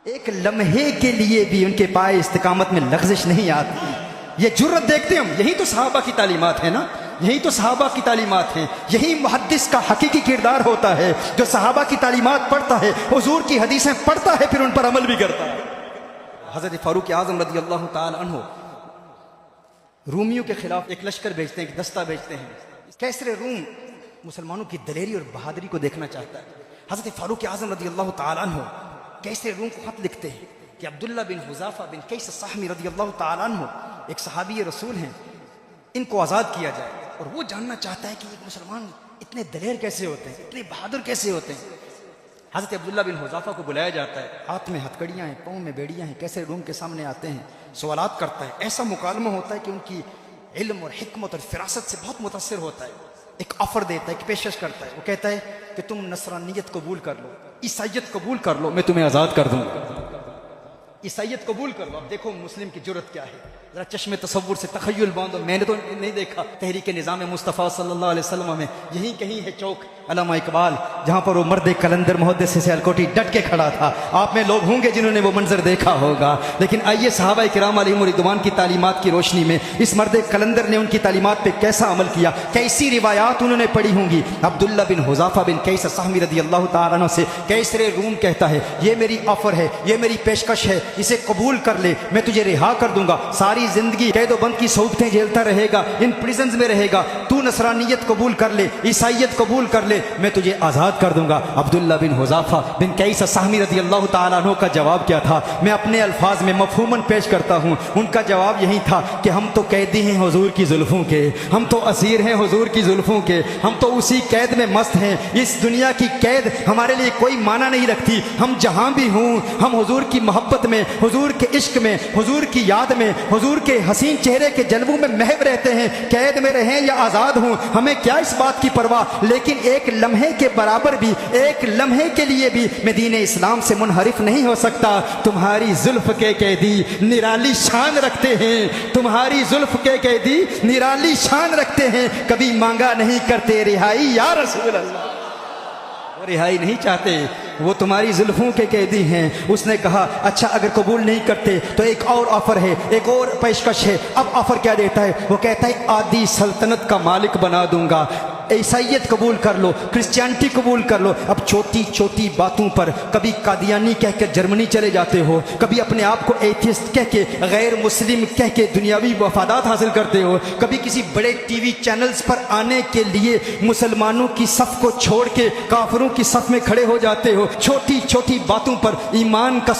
ایک لمحے کے لیے بھی ان کے پائے استقامت میں لغزش نہیں آتی. یہ جرت دیکھتے ہیں ہم. یہی تو صحابہ کی تعلیمات ہے نا, یہی تو صحابہ کی تعلیمات ہیں. یہی محدث کا حقیقی کردار ہوتا ہے جو صحابہ کی تعلیمات پڑھتا ہے, حضور کی حدیثیں پڑھتا ہے, پھر ان پر عمل بھی کرتا ہے. حضرت فاروق اعظم رضی اللہ تعالی عنہ رومیوں کے خلاف ایک لشکر بھیجتے ہیں, ایک دستہ بھیجتے ہیں. کیسر روم مسلمانوں کی دلیری اور بہادری کو دیکھنا چاہتا ہے. حضرت فاروق اعظم رضی اللہ تعالی عنہ کیسر روم کو خط لکھتے ہیں کہ عبداللہ بن حذافہ بن قیس السہمی رضی اللہ تعالی عنہ ایک صحابی رسول ہیں, ان کو آزاد کیا جائے. اور وہ جاننا چاہتا ہے کہ ایک مسلمان اتنے دلیر کیسے ہوتے ہیں, اتنے بہادر کیسے ہوتے ہیں. حضرت عبداللہ بن حذافہ کو بلایا جاتا ہے, ہاتھ میں ہتھکڑیاں ہیں, پاؤں میں بیڑیاں ہیں, کیسے روم کے سامنے آتے ہیں, سوالات کرتا ہے. ایسا مکالمہ ہوتا ہے کہ ان کی علم اور حکمت اور فراست سے بہت متاثر ہوتا ہے. ایک آفر دیتا ہے, ایک پیشکش کرتا ہے. وہ کہتا ہے کہ تم نصرانیت قبول کر لو, عیسائیت قبول کر لو, میں تمہیں آزاد کر دوں گا. عیسائیت قبول کر لو. اب دیکھو مسلم کی جرت کیا ہے, ذرا چشم تصور سے تخیل باندھو. میں نے تو نہیں دیکھا تحریک نظام مصطفیٰ صلی اللہ علیہ وسلم میں یہیں کہیں ہے چوک علامہ اقبال, جہاں پر وہ مرد کلندر محدث سیالکوٹی ڈٹ کے کھڑا تھا. آپ میں لوگ ہوں گے جنہوں نے وہ منظر دیکھا ہوگا. لیکن آئیے صحابہ کرام علیہم رضوان کی تعلیمات کی روشنی میں اس مرد کلندر نے ان کی تعلیمات پہ کیسا عمل کیا, کیسی روایات انہوں نے پڑھی ہوں گی. عبداللہ بن حذافہ بن قیس السہمی رضی اللہ تعالیٰ عنہ سے کیسر روم کہتا ہے, یہ میری آفر ہے, یہ میری پیشکش ہے, اسے قبول کر لے, میں تجھے رہا کر دوں گا. ساری زندگی قید و بند کی صعوبتیں جھیلتا رہے گا, ان پریزنز میں رہے گا, تو نصرانیت قبول کر لے, عیسائیت قبول کر لے, میں تجھے آزاد کر دوں گا. عبداللہ بن حذافہ بن قیس السہمی رضی اللہ تعالیٰ عنہ کا جواب کیا تھا, میں اپنے الفاظ میں مفہوماً پیش کرتا ہوں. ان کا جواب یہی تھا کہ ہم تو قیدی ہیں حضور کی زلفوں کے, ہم تو اسیر ہیں حضور کی زلفوں کے, ہم تو اسی قید میں مست ہیں. اس دنیا کی قید ہمارے لیے کوئی معنی نہیں رکھتی. ہم جہاں بھی ہوں, ہم حضور کی محبت میں, حضور کے عشق میں, حضور کی یاد میں, حضور کے حسین چہرے کے جلووں میں محو رہتے ہیں. قید میں رہیں یا آزاد ہوں, ہمیں کیا اس بات کی پرواہ. لیکن ایک لمحے کے برابر بھی, ایک لمحے کے لیے بھی میں دین اسلام سے منحرف نہیں ہو سکتا. تمہاری زلف کے قیدی نرالی شان رکھتے ہیں, تمہاری زلف کے قیدی نرالی شان رکھتے ہیں, کبھی مانگا نہیں کرتے رہائی یا رسول اللہ. وہ رہائی نہیں چاہتے, وہ تمہاری زلفوں کے قیدی ہیں. اس نے کہا اچھا اگر قبول نہیں کرتے تو ایک اور آفر ہے, ایک اور پیشکش ہے. اب آفر کیا دیتا ہے, وہ kehta ہے آدھی سلطنت کا مالک بنا دوں گا, عیسائیت قبول کر لو, کرسچینٹی قبول کر لو. اب چھوٹی چھوٹی باتوں پر کبھی قادیانی کہہ کے جرمنی چلے جاتے ہو, کبھی اپنے آپ کو ایتھیسٹ کہہ کے, غیر مسلم کہہ کے دنیاوی مفادات حاصل کرتے ہو, کبھی کسی بڑے ٹی وی چینلز پر آنے کے لیے مسلمانوں کی صف کو چھوڑ کے کافروں کی صف میں کھڑے ہو جاتے ہو. چھوٹی چھوٹی باتوں پر ایمان کا